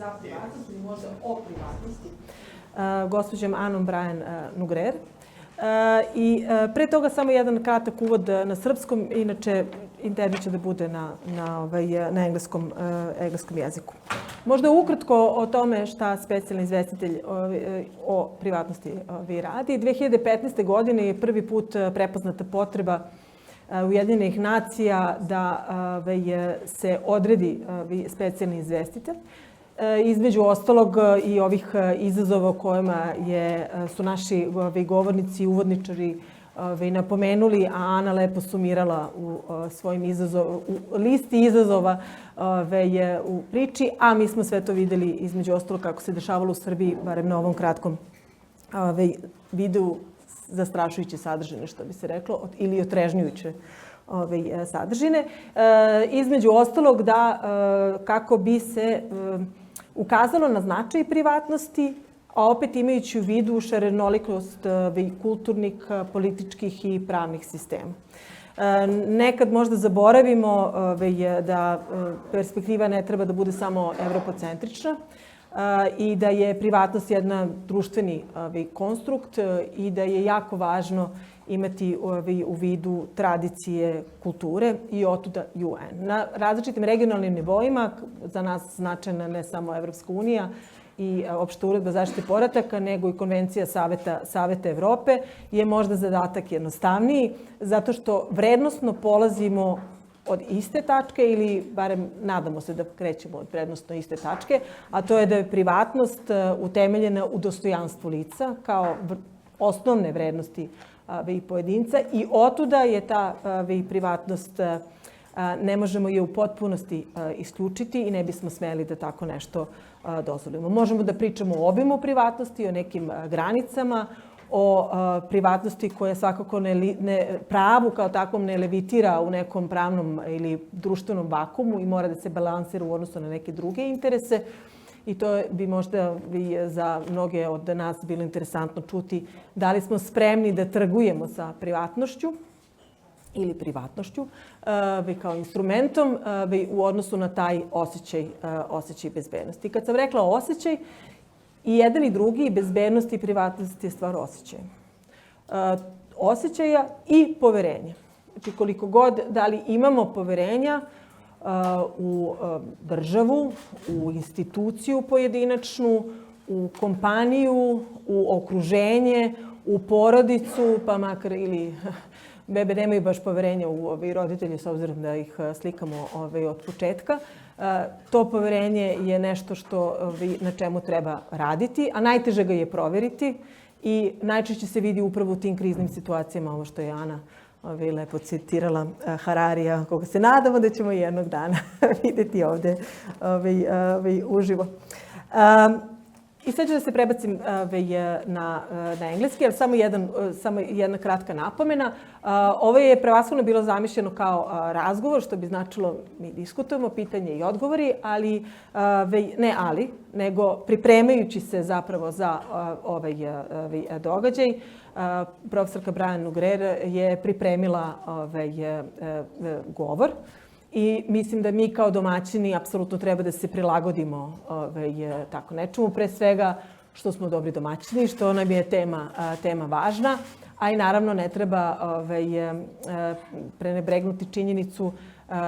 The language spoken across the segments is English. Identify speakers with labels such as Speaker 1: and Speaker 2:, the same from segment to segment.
Speaker 1: za privatnost ili možda o privatnosti, gospođom Anom Brian Nougrères. I pre toga samo jedan kratak uvod na srpskom, inače intervju će da bude na engleskom jeziku. Možda ukratko o tome šta specijalni izvestitelj o privatnosti radi. 2015. godine je prvi put prepoznata potreba Ujedinjenih nacija da se odredi specijalni izvestitelj. Između ostalog i ovih izazova o kojima su naši govornici i uvodničari napomenuli, a Ana lepo sumirala u svojim listi izazova u priči, a mi smo sve to videli između ostalog kako se dešavalo u Srbiji, barem na ovom kratkom videu, zastrašujuće sadržine, što bi se reklo, ili otrežnjujuće sadržine. Između ostalog da kako bi se ukazalo na značaj privatnosti, a opet imajući u vidu šarenolikost kulturnih, političkih i pravnih sistema. Nekad možda zaboravimo da perspektiva ne treba da bude samo evropocentrična i da je privatnost jedan društveni konstrukt i da je jako važno imati u vidu tradicije, kulture i otuda UN. Na različitim regionalnim nivoima, za nas značajna ne samo Evropska unija i opšta uredba zaštite podataka, nego i konvencija Saveta Evrope, je možda zadatak jednostavniji, zato što vrednostno polazimo od iste tačke ili barem nadamo se da krećemo od vrednostno iste tačke, a to je da je privatnost utemeljena u dostojanstvu lica kao osnovne vrednosti pojedinca i otuda je ta privatnost, ne možemo je u potpunosti isključiti i ne bismo smeli da tako nešto dozvolimo. Možemo da pričamo o obimu privatnosti, o nekim granicama, o privatnosti koja svakako pravu kao takvom ne levitira u nekom pravnom ili društvenom vakumu i mora da se balansira u odnosu na neke druge interese. I to bi možda za mnoge od nas bilo interesantno čuti da li smo spremni da trgujemo sa privatnošću ili privatnošću kao instrumentom u odnosu na taj osjećaj bezbednosti. Kad sam rekla osjećaj, i jedan i drugi, bezbednost i privatnost je stvar osjećaja. Osjećaja i poverenja. Znači koliko god da li imamo poverenja u državu, u instituciju pojedinačnu, u kompaniju, u okruženje, u porodicu, pa makar ili bebe nemaju baš poverenja u roditelje s obzirom da ih slikamo od početka. To poverenje je nešto na čemu treba raditi, a najteže ga je proveriti i najčešće se vidi upravo u tim kriznim situacijama, ovo što je Ana lepo citirala Hararija, koga se nadamo da ćemo jednog dana vidjeti ovde uživo. I sad ću da se prebacim na engleski, ali samo jedna kratka napomena. Ovo je prevashodno bilo zamišljeno kao razgovor, što bi značilo mi diskutujemo, pitanje i odgovori, nego pripremajući se zapravo za ovaj događaj. Profesorka Brian Nougrères je pripremila govor. I mislim da mi kao domaćini apsolutno treba da se prilagodimo tako nečemu. Pre svega što smo dobri domaćini, što nam je tema važna, a i naravno ne treba prenebregnuti činjenicu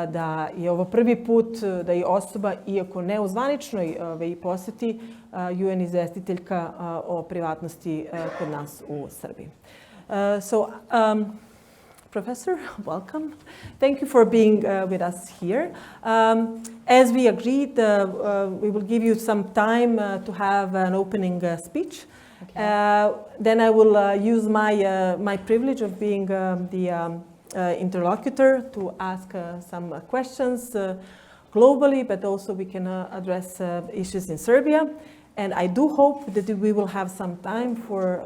Speaker 1: da je ovo prvi put da je osoba, iako ne u zvaničnoj poseti, UN izvestiteljka o privatnosti kod nas u Srbiji. Professor, welcome. Thank you for being with us here. As we agreed, we will give you some time to have an opening speech. Okay. Then I will use my privilege of being the interlocutor to ask some questions globally, but also we can address issues in Serbia. And I do hope that we will have some time for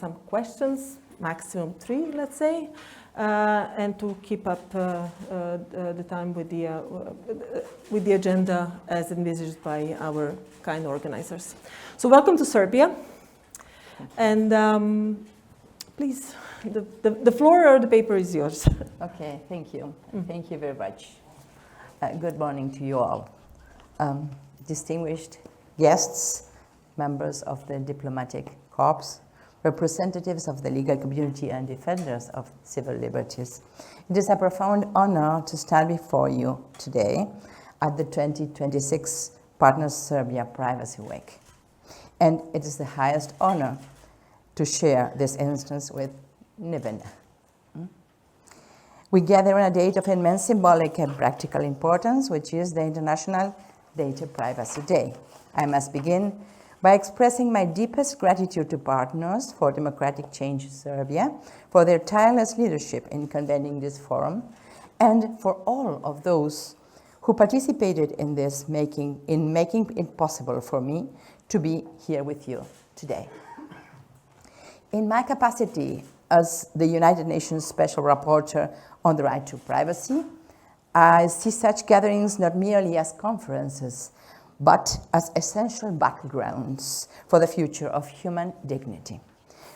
Speaker 1: some questions, maximum 3, let's say, and to keep up the time with the agenda as envisaged by our kind organizers. So welcome to Serbia. And please, the floor or the paper is yours.
Speaker 2: Okay, thank you. Thank you very much. Good morning to you all. distinguished guests, members of the diplomatic corps, representatives of the legal community and defenders of civil liberties. It is a profound honor to stand before you today at the 2026 Partners Serbia Privacy Week. And it is the highest honor to share this instance with Nevena. We gather on a date of immense symbolic and practical importance, which is the International Data Privacy Day. I must begin by expressing my deepest gratitude to Partners for Democratic Change Serbia for their tireless leadership in convening this forum, and for all of those who participated in this making it possible for me to be here with you today. In my capacity as the United Nations Special Rapporteur on the right to privacy, I see such gatherings not merely as conferences, but as essential backgrounds for the future of human dignity.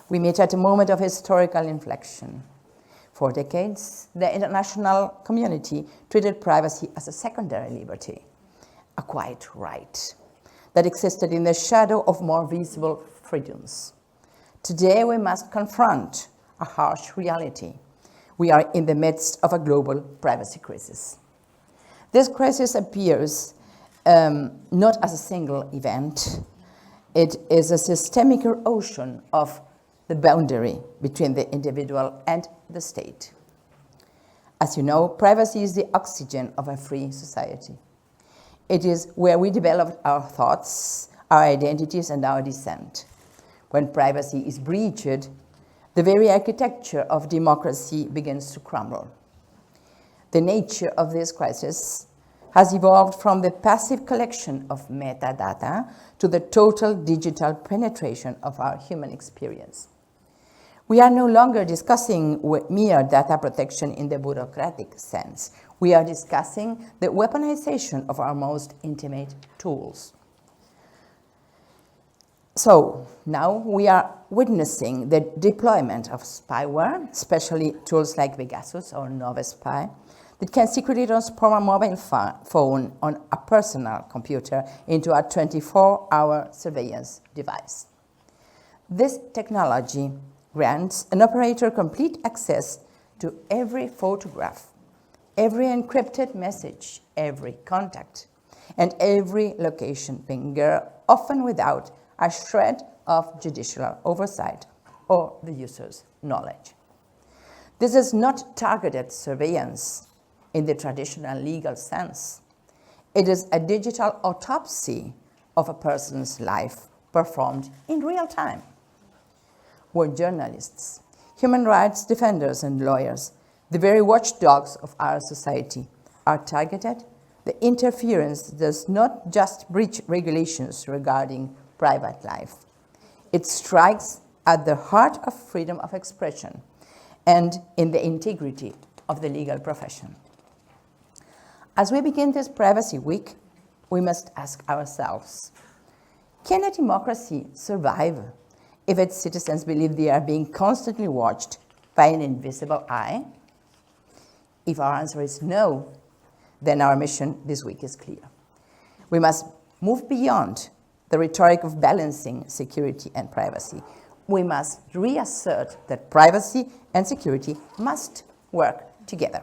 Speaker 2: We meet at a moment of historical inflection. For decades, the international community treated privacy as a secondary liberty, a quiet right that existed in the shadow of more visible freedoms. Today, we must confront a harsh reality. We are in the midst of a global privacy crisis. This crisis appears not as a single event. It is a systemic erosion of the boundary between the individual and the state. As you know, privacy is the oxygen of a free society. It is where we develop our thoughts, our identities, and our dissent. When privacy is breached, the very architecture of democracy begins to crumble. The nature of this crisis has evolved from the passive collection of metadata to the total digital penetration of our human experience. We are no longer discussing mere data protection in the bureaucratic sense. We are discussing the weaponization of our most intimate tools. So now we are witnessing the deployment of spyware, especially tools like Pegasus or Novaspy, that can secretly transform a mobile phone on a personal computer into a 24-hour surveillance device. This technology grants an operator complete access to every photograph, every encrypted message, every contact, and every location finger, often without a shred of judicial oversight or the user's knowledge. This is not targeted surveillance in the traditional legal sense. It is a digital autopsy of a person's life performed in real time. Where journalists, human rights defenders, and lawyers, the very watchdogs of our society, are targeted, the interference does not just breach regulations regarding private life. It strikes at the heart of freedom of expression and in the integrity of the legal profession. As we begin this Privacy Week, we must ask ourselves, can a democracy survive if its citizens believe they are being constantly watched by an invisible eye? If our answer is no, then our mission this week is clear. We must move beyond the rhetoric of balancing security and privacy. We must reassert that privacy and security must work together.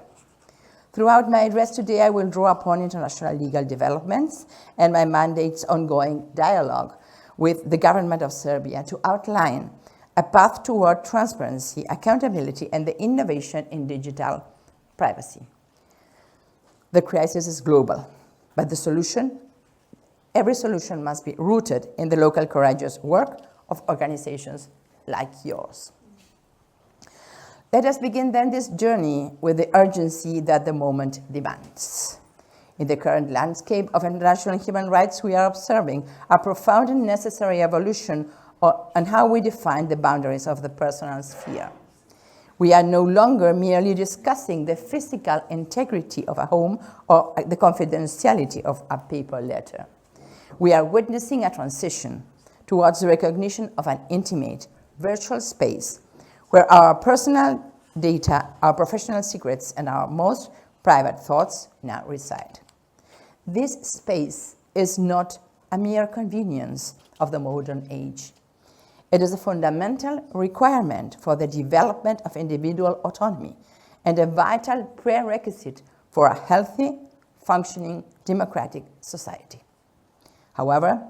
Speaker 2: Throughout my address today, I will draw upon international legal developments and my mandate's ongoing dialogue with the government of Serbia to outline a path toward transparency, accountability, and the innovation in digital privacy. The crisis is global, but every solution must be rooted in the local courageous work of organizations like yours. Let us begin then this journey with the urgency that the moment demands. In the current landscape of international human rights, we are observing a profound and necessary evolution on how we define the boundaries of the personal sphere. We are no longer merely discussing the physical integrity of a home or the confidentiality of a paper letter. We are witnessing a transition towards the recognition of an intimate, virtual space where our personal data, our professional secrets, and our most private thoughts now reside. This space is not a mere convenience of the modern age. It is a fundamental requirement for the development of individual autonomy and a vital prerequisite for a healthy, functioning, democratic society. However,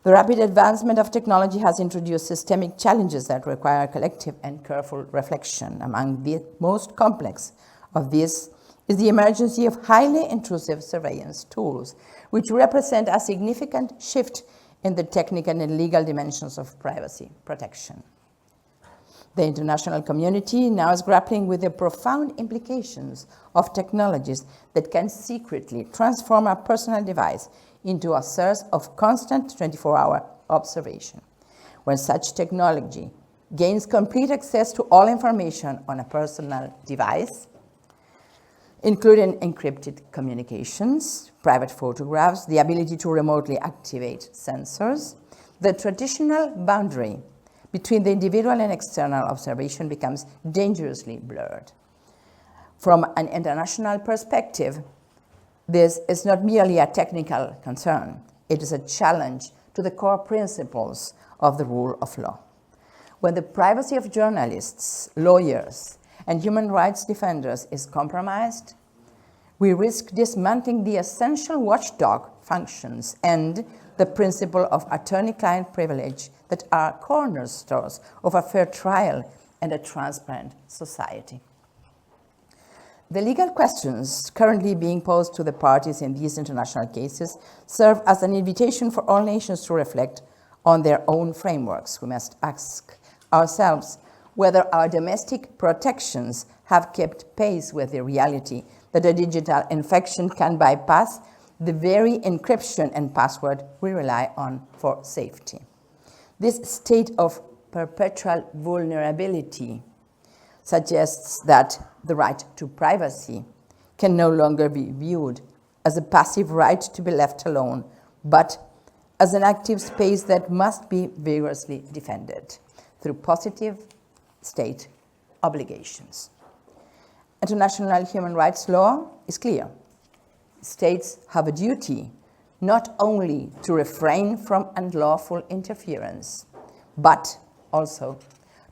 Speaker 2: the rapid advancement of technology has introduced systemic challenges that require collective and careful reflection. Among the most complex of these is the emergence of highly intrusive surveillance tools, which represent a significant shift in the technical and legal dimensions of privacy protection. The international community now is grappling with the profound implications of technologies that can secretly transform a personal device into a source of constant 24-hour observation. When such technology gains complete access to all information on a personal device, including encrypted communications, private photographs, the ability to remotely activate sensors, the traditional boundary between the individual and external observation becomes dangerously blurred. From an international perspective, this is not merely a technical concern. It is a challenge to the core principles of the rule of law. When the privacy of journalists, lawyers, and human rights defenders is compromised, we risk dismantling the essential watchdog functions and the principle of attorney-client privilege that are cornerstones of a fair trial and a transparent society. The legal questions currently being posed to the parties in these international cases serve as an invitation for all nations to reflect on their own frameworks. We must ask ourselves whether our domestic protections have kept pace with the reality that a digital infection can bypass the very encryption and password we rely on for safety. This state of perpetual vulnerability suggests that the right to privacy can no longer be viewed as a passive right to be left alone, but as an active space that must be vigorously defended through positive state obligations. International human rights law is clear. States have a duty not only to refrain from unlawful interference, but also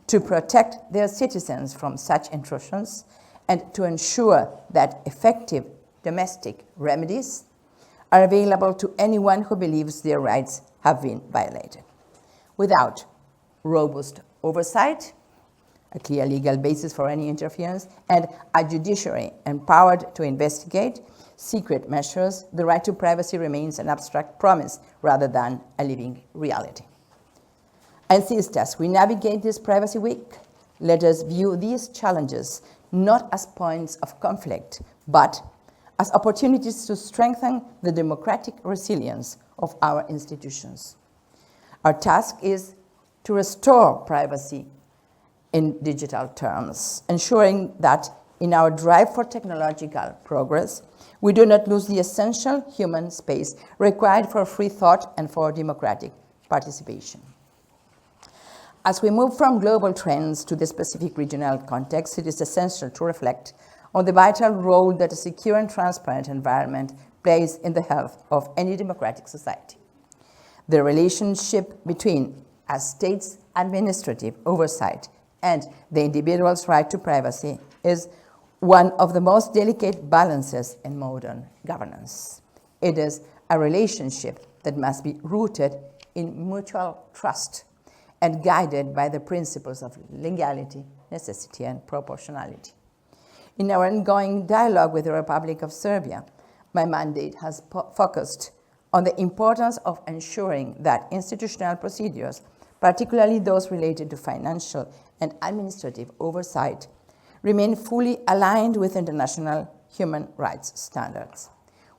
Speaker 2: to protect their citizens from such intrusions and to ensure that effective domestic remedies are available to anyone who believes their rights have been violated. Without robust oversight, a clear legal basis for any interference, and a judiciary empowered to investigate secret measures, the right to privacy remains an abstract promise rather than a living reality. I insist, as we navigate this Privacy Week, let us view these challenges not as points of conflict, but as opportunities to strengthen the democratic resilience of our institutions. Our task is to restore privacy in digital terms, ensuring that in our drive for technological progress, we do not lose the essential human space required for free thought and for democratic participation. As we move from global trends to the specific regional context, it is essential to reflect on the vital role that a secure and transparent environment plays in the health of any democratic society. The relationship between a state's administrative oversight and the individual's right to privacy is one of the most delicate balances in modern governance. It is a relationship that must be rooted in mutual trust and guided by the principles of legality, necessity, and proportionality. In our ongoing dialogue with the Republic of Serbia, my mandate has focused on the importance of ensuring that institutional procedures, particularly those related to financial and administrative oversight, remain fully aligned with international human rights standards.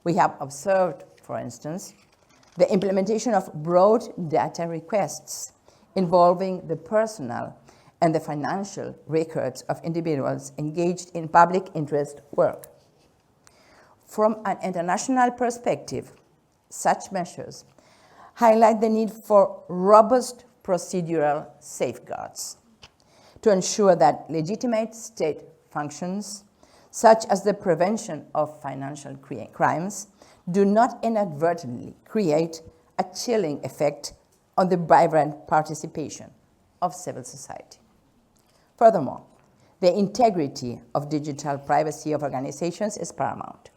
Speaker 2: We have observed, for instance, the implementation of broad data requests involving the personal and the financial records of individuals engaged in public interest work. From an international perspective, such measures highlight the need for robust procedural safeguards to ensure that legitimate state functions, such as the prevention of financial crimes, do not inadvertently create a chilling effect on the vibrant participation of civil society. Furthermore, the integrity of digital privacy of organizations is paramount.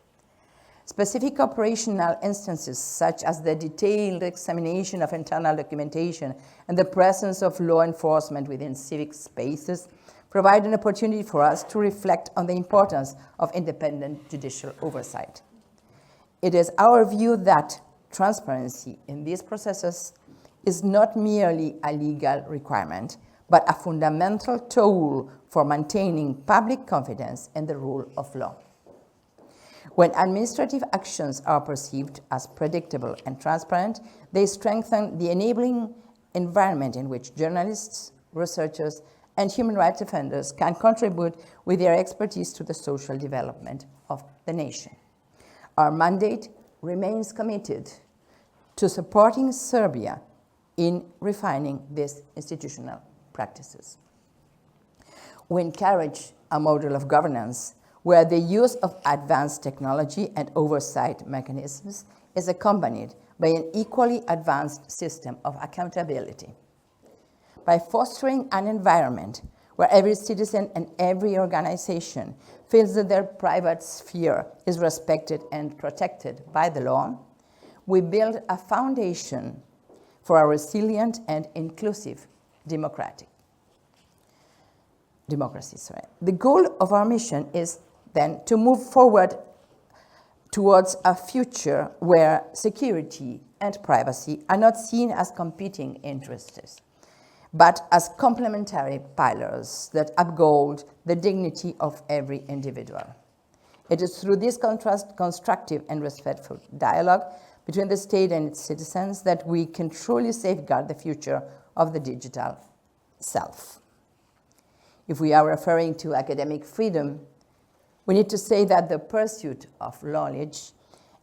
Speaker 2: Specific operational instances, such as the detailed examination of internal documentation and the presence of law enforcement within civic spaces, provide an opportunity for us to reflect on the importance of independent judicial oversight. It is our view that transparency in these processes is not merely a legal requirement, but a fundamental tool for maintaining public confidence in the rule of law. When administrative actions are perceived as predictable and transparent, they strengthen the enabling environment in which journalists, researchers, and human rights defenders can contribute with their expertise to the social development of the nation. Our mandate remains committed to supporting Serbia in refining these institutional practices. We encourage a model of governance where the use of advanced technology and oversight mechanisms is accompanied by an equally advanced system of accountability. By fostering an environment where every citizen and every organization feels that their private sphere is respected and protected by the law, we build a foundation for a resilient and inclusive democracy. The goal of our mission is then to move forward towards a future where security and privacy are not seen as competing interests, but as complementary pillars that uphold the dignity of every individual. It is through this constructive and respectful dialogue between the state and its citizens that we can truly safeguard the future of the digital self. If we are referring to academic freedom, we need to say that the pursuit of knowledge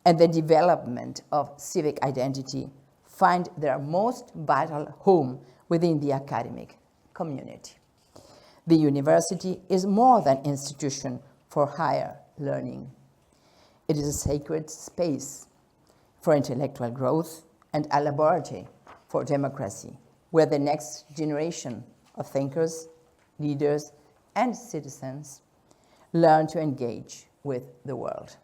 Speaker 2: and the development of civic identity find their most vital home within the academic community. The university is more than an institution for higher learning. It is a sacred space for intellectual growth and a laboratory for democracy, where the next generation of thinkers, leaders, and citizens learn to engage with the world.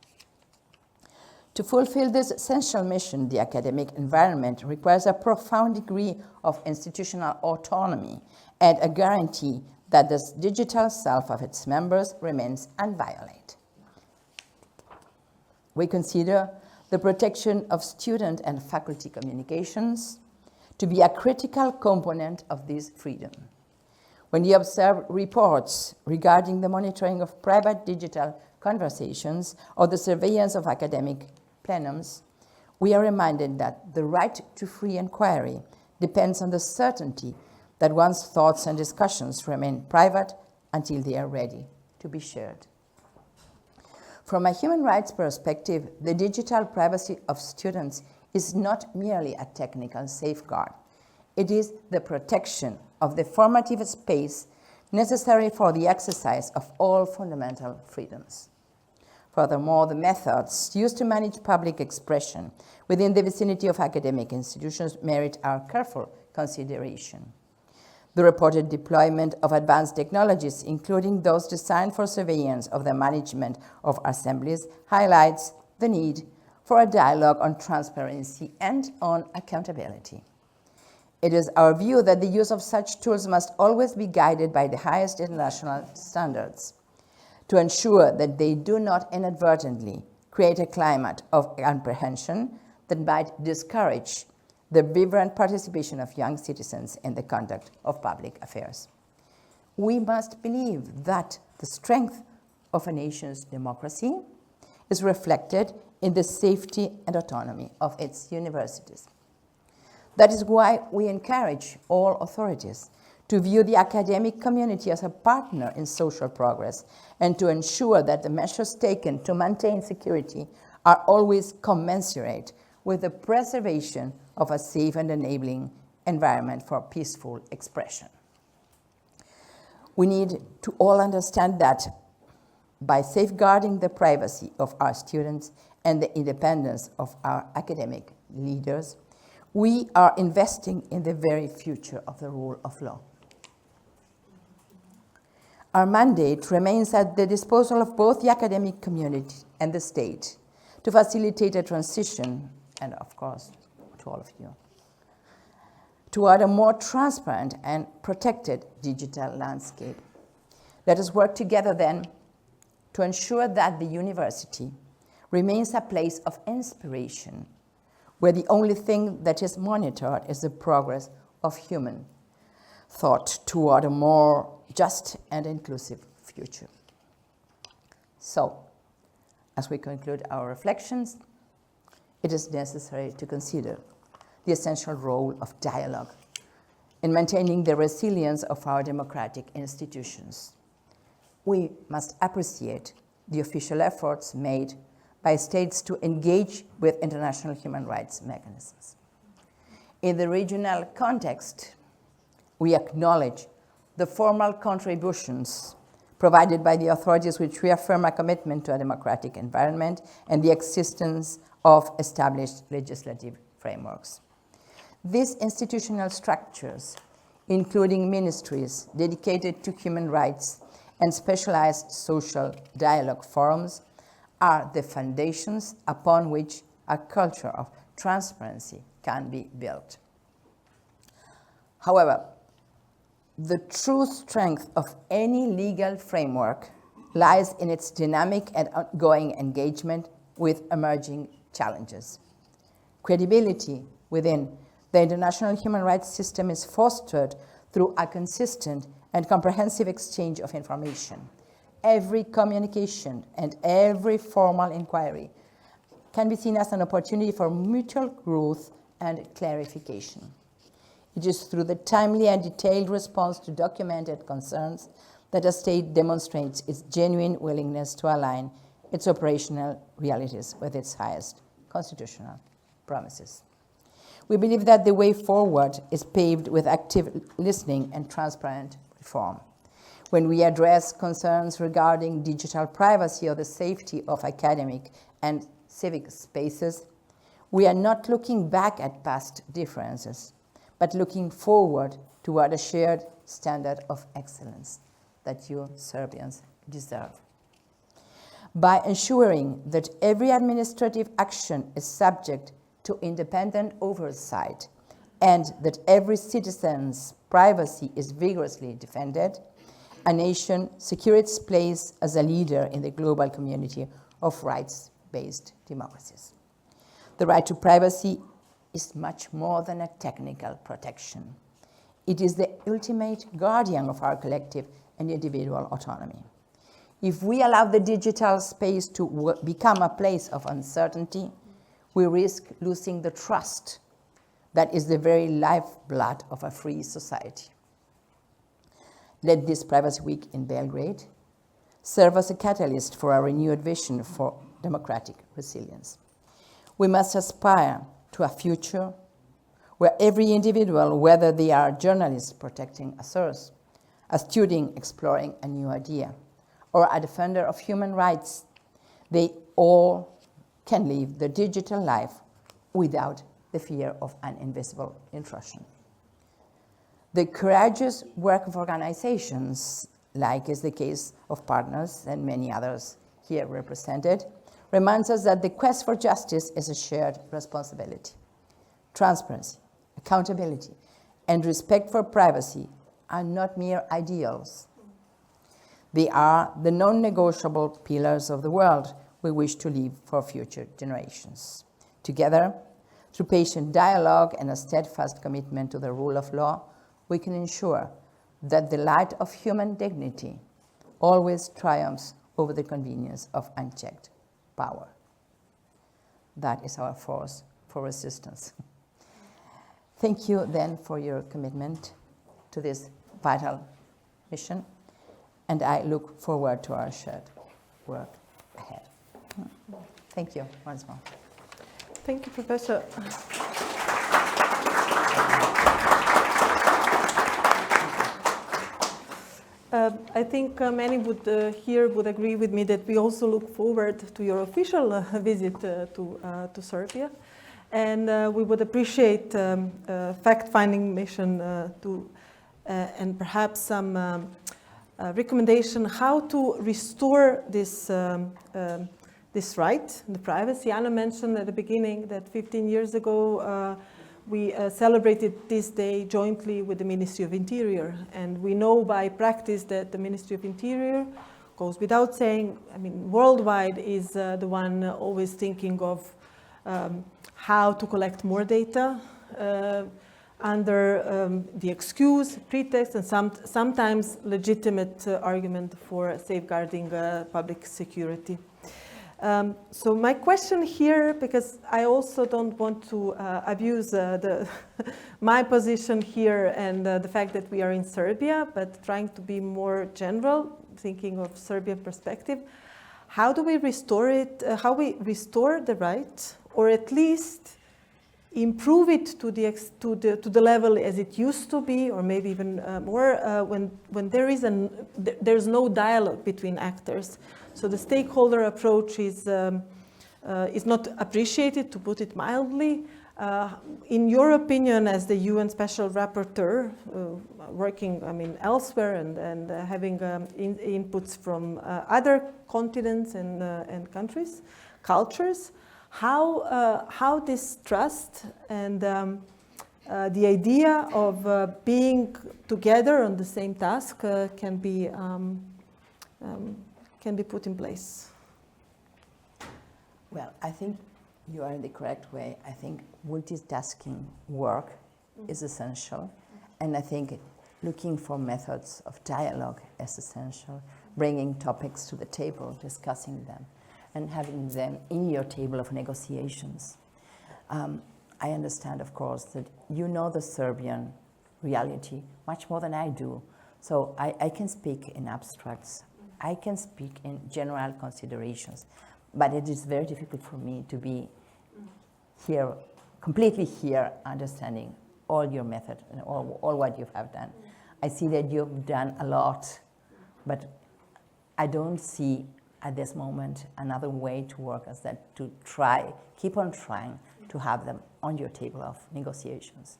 Speaker 2: To fulfill this essential mission, the academic environment requires a profound degree of institutional autonomy and a guarantee that the digital self of its members remains inviolate. We consider the protection of student and faculty communications to be a critical component of this freedom. When we observe reports regarding the monitoring of private digital conversations or the surveillance of academic plenums, we are reminded that the right to free inquiry depends on the certainty that one's thoughts and discussions remain private until they are ready to be shared. From a human rights perspective, the digital privacy of students is not merely a technical safeguard. It is the protection of the formative space necessary for the exercise of all fundamental freedoms. Furthermore, the methods used to manage public expression within the vicinity of academic institutions merit our careful consideration. The reported deployment of advanced technologies, including those designed for surveillance of the management of assemblies, highlights the need for a dialogue on transparency and on accountability. It is our view that the use of such tools must always be guided by the highest international standards to ensure that they do not inadvertently create a climate of apprehension that might discourage the vibrant participation of young citizens in the conduct of public affairs. We must believe that the strength of a nation's democracy is reflected in the safety and autonomy of its universities. That is why we encourage all authorities to view the academic community as a partner in social progress and to ensure that the measures taken to maintain security are always commensurate with the preservation of a safe and enabling environment for peaceful expression. We need to all understand that by safeguarding the privacy of our students and the independence of our academic leaders, we are investing in the very future of the rule of law. Our mandate remains at the disposal of both the academic community and the state to facilitate a transition, and of course, to all of you, toward a more transparent and protected digital landscape. Let us work together then to ensure that the university remains a place of inspiration, where the only thing that is monitored is the progress of human thought toward a more just and inclusive future. So, as we conclude our reflections, it is necessary to consider the essential role of dialogue in maintaining the resilience of our democratic institutions. We must appreciate the official efforts made by states to engage with international human rights mechanisms. In the regional context, we acknowledge the formal contributions provided by the authorities, which reaffirm a commitment to a democratic environment and the existence of established legislative frameworks. These institutional structures, including ministries dedicated to human rights and specialized social dialogue forums, are the foundations upon which a culture of transparency can be built. However, the true strength of any legal framework lies in its dynamic and ongoing engagement with emerging challenges. Credibility within the international human rights system is fostered through a consistent and comprehensive exchange of information. Every communication and every formal inquiry can be seen as an opportunity for mutual growth and clarification. It is through the timely and detailed response to documented concerns that a state demonstrates its genuine willingness to align its operational realities with its highest constitutional promises. We believe that the way forward is paved with active listening and transparent reform. When we address concerns regarding digital privacy or the safety of academic and civic spaces, we are not looking back at past differences, but looking forward toward a shared standard of excellence that you Serbians deserve. By ensuring that every administrative action is subject to independent oversight and that every citizen's privacy is vigorously defended, a nation secures its place as a leader in the global community of rights-based democracies. The right to privacy is much more than a technical protection. It is the ultimate guardian of our collective and individual autonomy. If we allow the digital space to become a place of uncertainty, we risk losing the trust that is the very lifeblood of a free society. Let this Privacy Week in Belgrade serve as a catalyst for a renewed vision for democratic resilience. We must aspire to a future where every individual, whether they are journalists protecting a source, a student exploring a new idea, or a defender of human rights, they all can live the digital life without the fear of an invisible intrusion. The courageous work of organizations, like is the case of Partners and many others here represented, reminds us that the quest for justice is a shared responsibility. Transparency, accountability, and respect for privacy are not mere ideals. They are the non-negotiable pillars of the world we wish to leave for future generations. Together, through patient dialogue and a steadfast commitment to the rule of law, we can ensure that the light of human dignity always triumphs over the convenience of unchecked power. That is our force for resistance. Thank you then for your commitment to this vital mission, and I look forward to our shared work ahead. Thank you once more.
Speaker 1: Thank you, Professor. I think many here would agree with me that we also look forward to your official visit to Serbia. And we would appreciate fact-finding mission and perhaps some recommendation how to restore this right, the privacy. Anna mentioned at the beginning that 15 years ago we celebrated this day jointly with the Ministry of Interior. And we know by practice that the Ministry of Interior, goes without saying, I mean, worldwide is the one always thinking of how to collect more data under the excuse, pretext, and sometimes legitimate argument for safeguarding public security. So my question here, because I also don't want to abuse my position here and the fact that we are in Serbia, but trying to be more general, thinking of Serbian perspective, how do we restore it? How we restore the right, or at least improve it to the level as it used to be, or maybe even more when there's no dialogue between actors. So the stakeholder approach is not appreciated, to put it mildly. In your opinion, as the UN Special Rapporteur, working, I mean, elsewhere and having inputs from other continents and countries, cultures, how this trust and the idea of being together on the same task can be put in place?
Speaker 2: Well, I think you are in the correct way. I think multitasking work is essential. And I think looking for methods of dialogue is essential, bringing topics to the table, discussing them, and having them in your table of negotiations. I understand, of course, that you know the Serbian reality much more than I do. So I can speak in abstracts. I can speak in general considerations. But it is very difficult for me to be here, completely here, understanding all your method and all what you have done. I see that you've done a lot, but I don't see at this moment another way to work as that, to try, keep on trying to have them on your table of negotiations.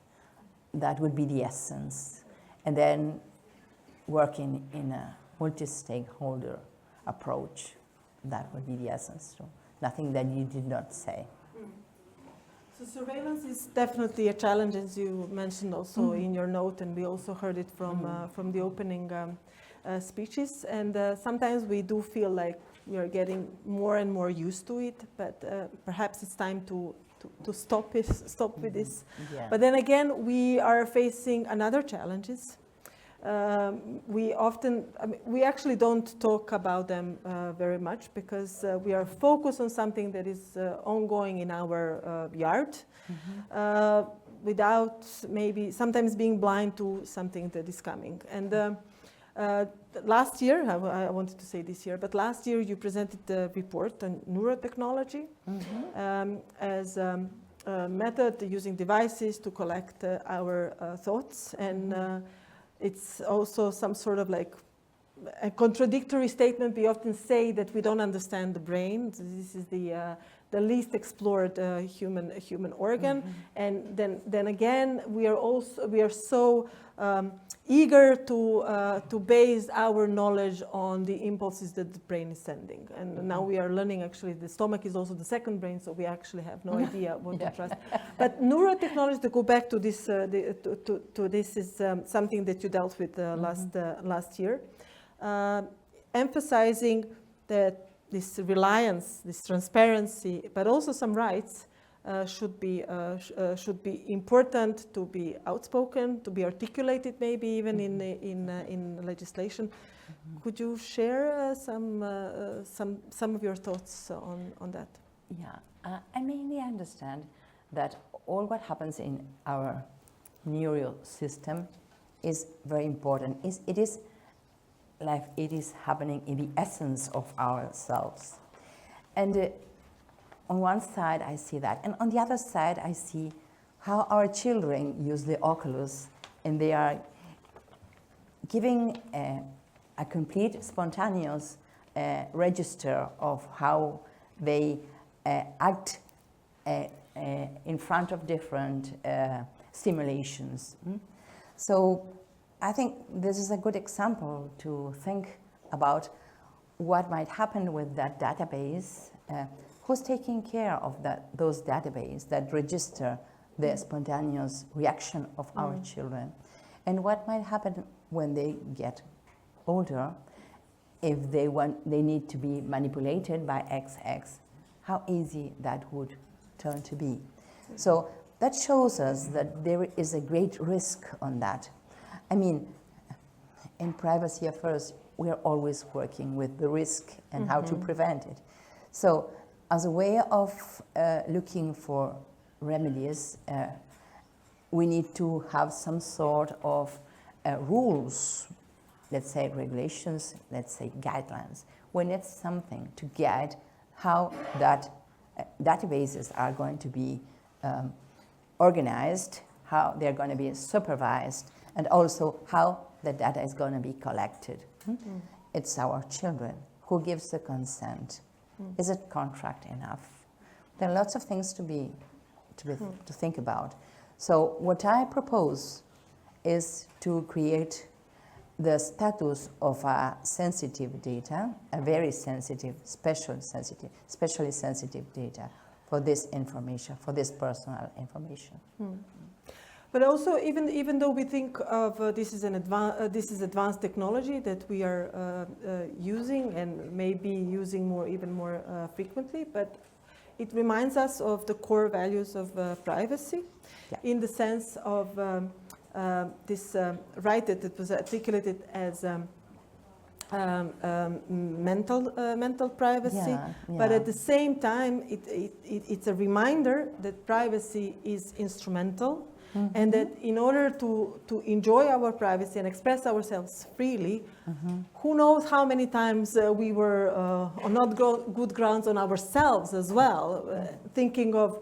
Speaker 2: That would be the essence. And then working in a multi-stakeholder approach, that would be the essence. So nothing that you did not say.
Speaker 1: So surveillance is definitely a challenge, as you mentioned also in your note, and we also heard it from the opening speeches. And sometimes we do feel like we are getting more and more used to it, but perhaps it's time to stop with this.
Speaker 2: Yeah.
Speaker 1: But then again, we are facing another challenges. We actually don't talk about them very much because we are focused on something that is ongoing in our yard, without maybe sometimes being blind to something that is coming. And last year, I wanted to say this year, but last year you presented the report on neurotechnology as a method using devices to collect our thoughts, and it's also some sort of like a contradictory statement. We often say that we don't understand the brain. This is the least explored human organ, and then again we are so eager to base our knowledge on the impulses that the brain is sending. And now we are learning actually the stomach is also the second brain, so we actually have no idea what to trust. But neurotechnology, to go back to this, to this is something that you dealt with last year, emphasizing that this reliance, this transparency, but also some rights should be important to be outspoken, to be articulated, maybe even in legislation. Could you share some of your thoughts on that?
Speaker 2: Yeah, I mainly understand that all what happens in our neural system is very important. It is happening in the essence of ourselves. And on one side I see that, and on the other side I see how our children use the Oculus, and they are giving a complete spontaneous register of how they act in front of different stimulations. So I think this is a good example to think about what might happen with that database, who's taking care of those databases that register the spontaneous reaction of our children, and what might happen when they get older, if they need to be manipulated by XX, how easy that would turn to be. So that shows us that there is a great risk on that. I mean, in privacy affairs, we are always working with the risk and how to prevent it. So as a way of looking for remedies, we need to have some sort of rules, let's say regulations, let's say guidelines. We need something to guide how that databases are going to be organized, how they're going to be supervised, and also how the data is going to be collected. It's our children. Who gives the consent? Is it contract enough? There are lots of things to think about. So what I propose is to create the status of a sensitive data, a very sensitive, specially sensitive data for this information, for this personal information.
Speaker 1: But also, even though we think of this is advanced technology that we are using and maybe using even more frequently, but it reminds us of the core values of privacy, in the sense of this right that was articulated as mental privacy, but at the same time, it's a reminder that privacy is instrumental. And that in order to enjoy our privacy and express ourselves freely, who knows how many times we were on not good grounds on ourselves as well, thinking of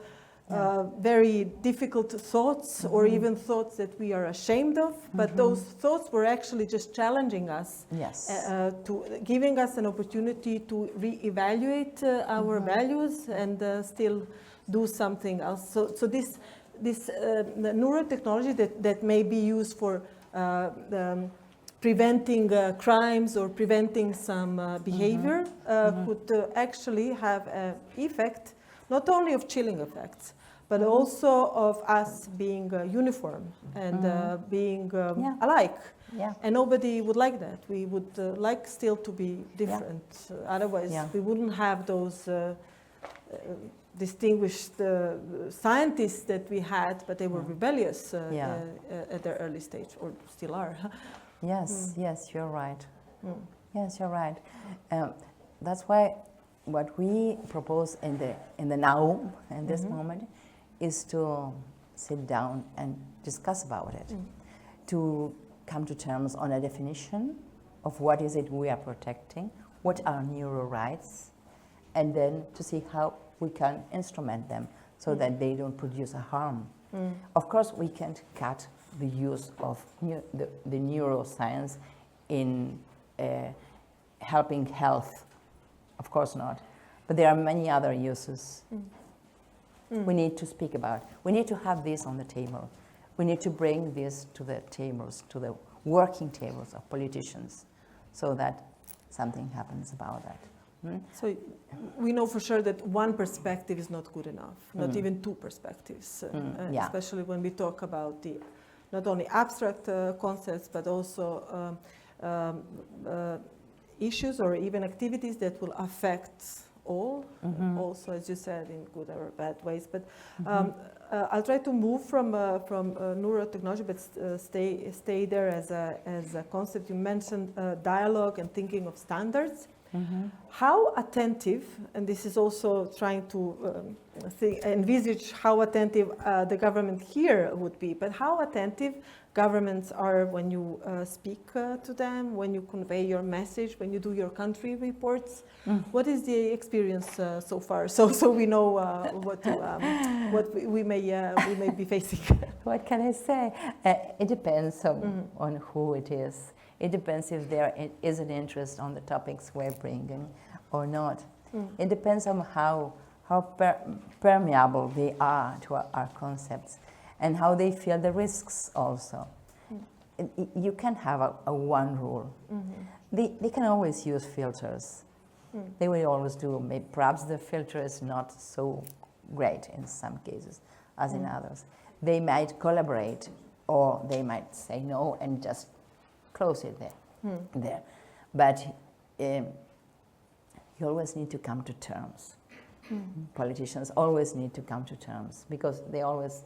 Speaker 1: very difficult thoughts or even thoughts that we are ashamed of, but those thoughts were actually just challenging us, to giving us an opportunity to reevaluate our values and still do something else. So this neurotechnology that may be used for preventing crimes or preventing some behavior could actually have an effect, not only of chilling effects, but also of us being uniform and being alike. And nobody would like that. We would like still to be different. Otherwise, we wouldn't have those distinguished scientists that we had, but they were rebellious at their early stage, or still are.
Speaker 2: Yes, you're right. Yes, you're right. That's why what we propose in the now, in this moment, is to sit down and discuss about it, to come to terms on a definition of what is it we are protecting, what are neuro rights, and then to see how we can instrument them so that they don't produce a harm. Of course, we can't cut the use of the neuroscience in helping health. Of course not. But there are many other uses we need to speak about. We need to have this on the table. We need to bring this to the tables, to the working tables of politicians, so that something happens about that.
Speaker 1: So we know for sure that one perspective is not good enough, not even two perspectives, especially when we talk about the not only abstract concepts, but also issues or even activities that will affect all, also, as you said, in good or bad ways. But I'll try to move from neurotechnology, but stay there as a concept. You mentioned dialogue and thinking of standards. How attentive, and this is also trying to envisage how attentive the government here would be, but how attentive governments are when you speak to them, when you convey your message, when you do your country reports. What is the experience so far? So we know what we may be facing.
Speaker 2: What can I say? It depends on who it is. It depends if there is an interest on the topics we're bringing or not. It depends on how how permeable they are to our concepts, and how they feel the risks also. You can't have a one rule. They can always use filters. They will always do. Maybe perhaps the filter is not so great in some cases as in others. They might collaborate, or they might say no and just close it there. But you always need to come to terms. Politicians always need to come to terms because they always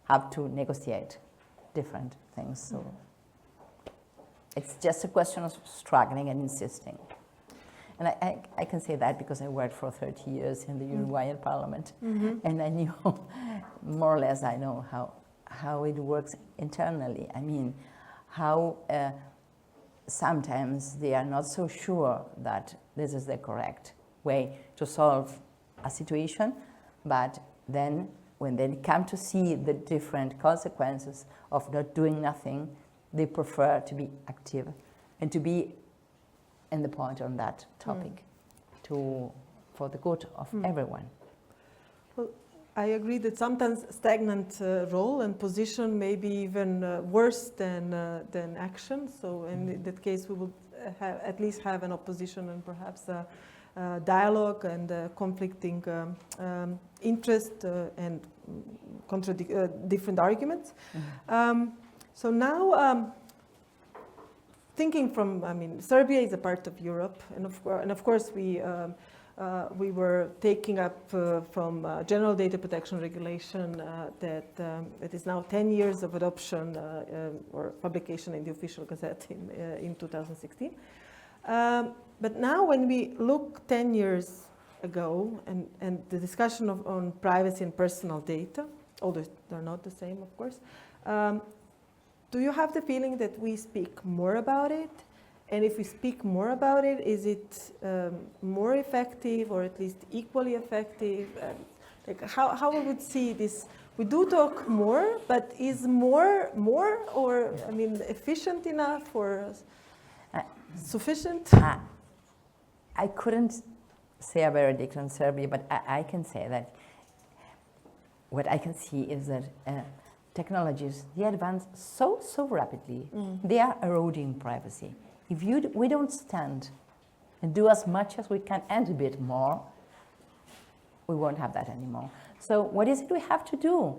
Speaker 2: have to negotiate different things. So it's just a question of struggling and insisting. And I can say that because I worked for 30 years in the Uruguayan Parliament, and I knew, more or less, I know how it works internally. I mean, how sometimes they are not so sure that this is the correct way to solve a situation, but then when they come to see the different consequences of not doing nothing, they prefer to be active and to be in the point on that topic for the good of everyone.
Speaker 1: Well, I agree that sometimes stagnant role and position may be even worse than action. So in that case, we would at least have an opposition and perhaps a dialogue and conflicting interest and different arguments. So now, thinking from, Serbia is a part of Europe, and of course we were taking up from General Data Protection Regulation that is now 10 years of adoption or publication in the official gazette in 2016. But now when we look 10 years ago and the discussion on privacy and personal data, although they're not the same, of course, do you have the feeling that we speak more about it? And if we speak more about it, is it more effective or at least equally effective? Like how we would see this? We do talk more, but is more or efficient enough or sufficient?
Speaker 2: I couldn't say a verdict on Serbia, but I can say that what I can see is that technologies, they advance so rapidly, they are eroding privacy. If we don't stand and do as much as we can and a bit more, we won't have that anymore. So what is it we have to do?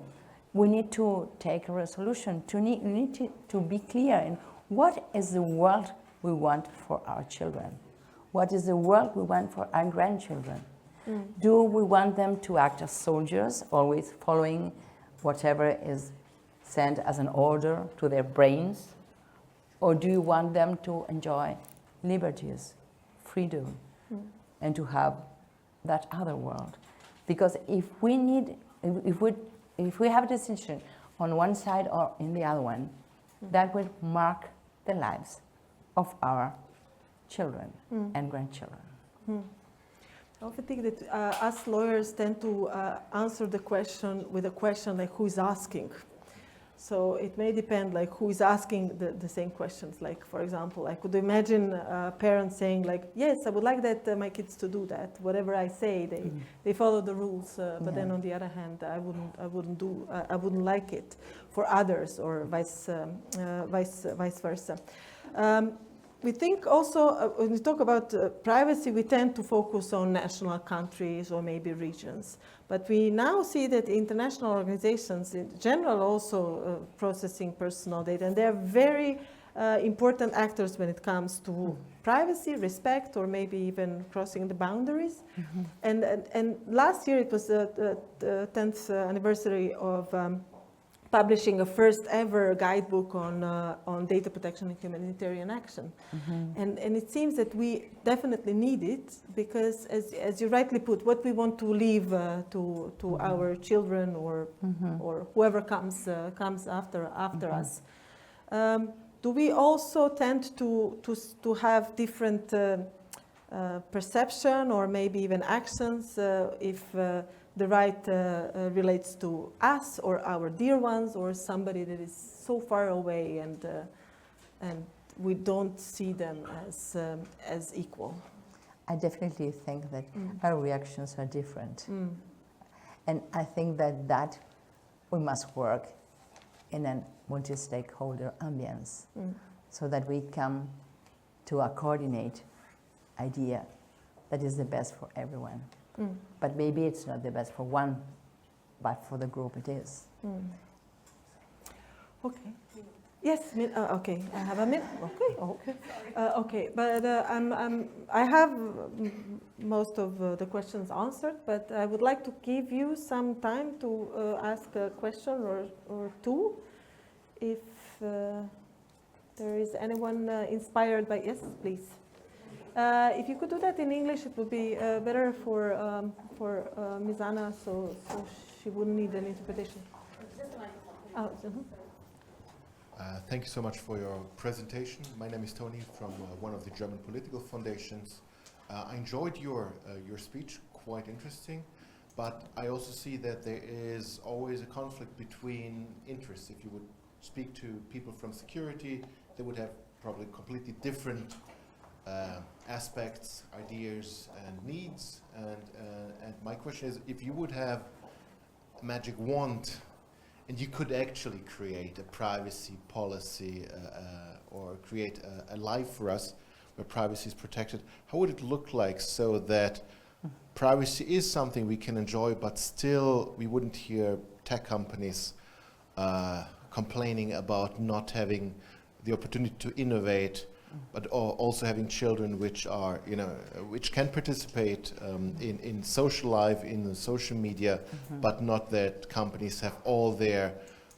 Speaker 2: We need to take a resolution. We need to be clear in what is the world we want for our children. What is the world we want for our grandchildren? Do we want them to act as soldiers, always following whatever is sent as an order to their brains? Or do you want them to enjoy liberties, freedom, and to have that other world? Because if we have a decision on one side or in the other one, that will mark the lives of our children and grandchildren.
Speaker 1: I often think that us lawyers tend to answer the question with a question like who is asking. So it may depend like who is asking the same questions. Like, for example, I could imagine parents saying like, yes, I would like that my kids to do that. Whatever I say, they follow the rules. But then on the other hand, I wouldn't like it for others, or vice versa. We think also, when we talk about privacy, we tend to focus on national countries or maybe regions. But we now see that international organizations in general also processing personal data, and they're very important actors when it comes to privacy, respect, or maybe even crossing the boundaries. And last year it was the 10th anniversary of publishing a first ever guidebook on data protection and humanitarian action. And it seems that we definitely need it because, as you rightly put, what we want to leave to our children or whoever comes after us. Do we also tend to have different perception or maybe even actions if the right relates to us or our dear ones or somebody that is so far away and we don't see them as equal?
Speaker 2: I definitely think that our reactions are different. And I think that we must work in a multi-stakeholder ambience so that we come to a coordinate idea that is the best for everyone. But maybe it's not the best for one, but for the group it is.
Speaker 1: Okay. Yes. Okay. I have a minute. Okay. Okay. But I have most of the questions answered. But I would like to give you some time to ask a question or two, if there is anyone inspired by. Yes, please. If you could do that in English, it would be better for Ms. Anna, so she wouldn't need an interpretation.
Speaker 3: Thank you so much for your presentation. My name is Tony from one of the German political foundations. I enjoyed your speech, quite interesting, but I also see that there is always a conflict between interests. If you would speak to people from security, they would have probably completely different aspects, ideas and needs. And my question is, if you would have a magic wand and you could actually create a privacy policy or create a life for us where privacy is protected, how would it look like so that privacy is something we can enjoy, but still we wouldn't hear tech companies complaining about not having the opportunity to innovate, but also having children which are, which can participate in social life, in the social media, but not that companies have all their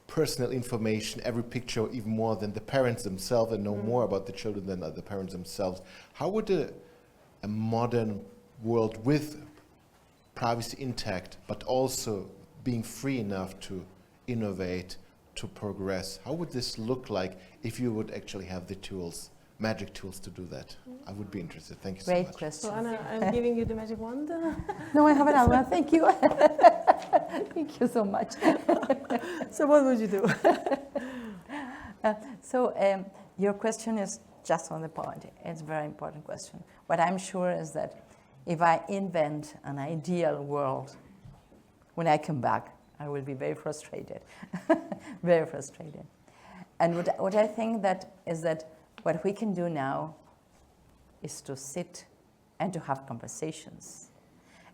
Speaker 3: personal information, every picture, even more than the parents themselves, and know more about the children than the parents themselves. How would a modern world with privacy intact, but also being free enough to innovate, to progress, how would this look like if you would actually have the tools, magic tools to do that? I would be interested. Thank you so much.
Speaker 2: Great question.
Speaker 1: So Anna, I'm giving you the magic wand.
Speaker 2: No, I have another one. Thank you. Thank you so much.
Speaker 1: So what would you do?
Speaker 2: Your question is just on the point. It's a very important question. What I'm sure is that if I invent an ideal world, when I come back, I will be very frustrated, very frustrated. And what I think that is that what we can do now is to sit and to have conversations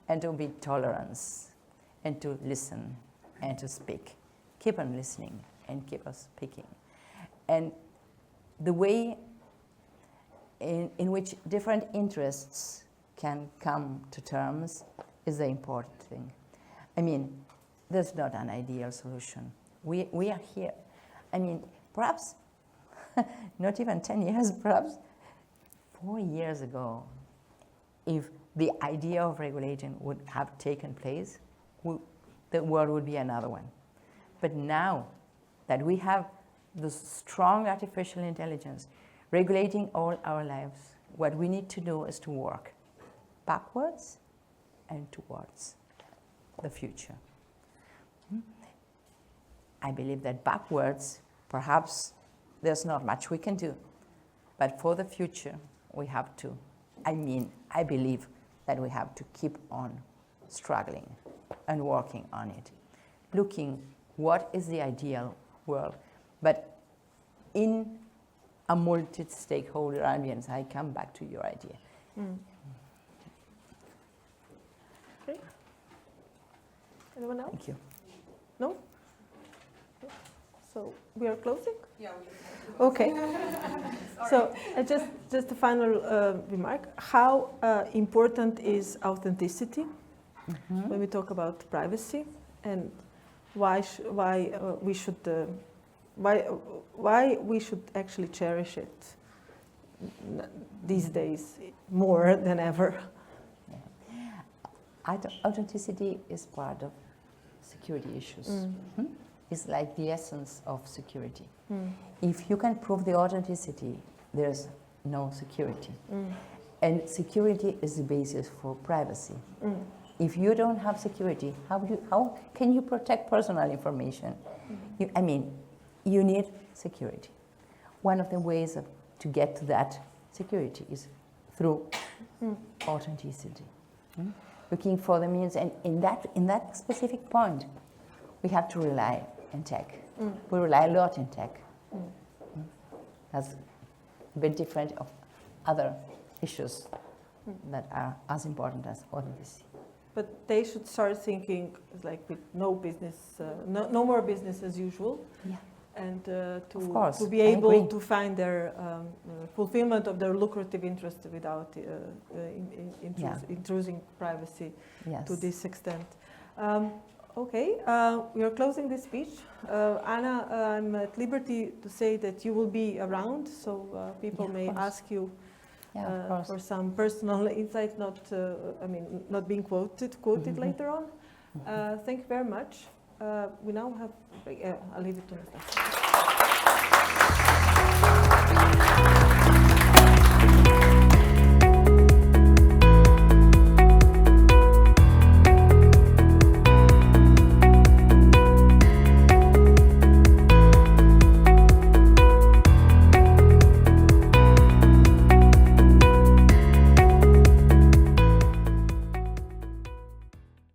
Speaker 2: and to be tolerant and to listen and to speak. Keep on listening and keep on speaking. And the way in which different interests can come to terms is the important thing. I mean, there's not an ideal solution. We are here. I mean, perhaps not even 10 years, perhaps 4 years ago, if the idea of regulating would have taken place, the world would be another one. But now that we have the strong artificial intelligence regulating all our lives, what we need to do is to work backwards and towards the future. I believe that backwards, perhaps there's not much we can do. But for the future, we have to, I believe that we have to keep on struggling and working on it, looking what is the ideal world. But in a multi-stakeholder ambience, I come back to your idea.
Speaker 1: Okay. Anyone else?
Speaker 2: Thank you.
Speaker 1: No? So we are closing? Yeah. Okay. So just a final remark. How important is authenticity when we talk about privacy, and why we should actually cherish it these days more than ever?
Speaker 2: Authenticity is part of security issues. It's like the essence of security. If you can prove the authenticity, there's no security. And security is the basis for privacy. If you don't have security, how can you protect personal information? You need security. One of the ways to get to that security is through authenticity. looking for the means, and in that specific point, we have to rely on tech. We rely a lot in tech. That's a bit different of other issues that are as important as authenticity.
Speaker 1: But they should start thinking like with no business, no more business as usual.
Speaker 2: Yeah.
Speaker 1: And
Speaker 2: Of course,
Speaker 1: to be
Speaker 2: I
Speaker 1: able
Speaker 2: agree.
Speaker 1: to find their fulfillment of their lucrative interest without intruding privacy
Speaker 2: Yes.
Speaker 1: to this extent. Okay, we are closing this speech. Anna, I'm at liberty to say that you will be around, so people
Speaker 2: Yeah, of
Speaker 1: may
Speaker 2: course.
Speaker 1: ask you
Speaker 2: Yeah, of course.
Speaker 1: for some personal insight, not being quoted later on. Thank you very much. We now have, I'll leave it to Natalia.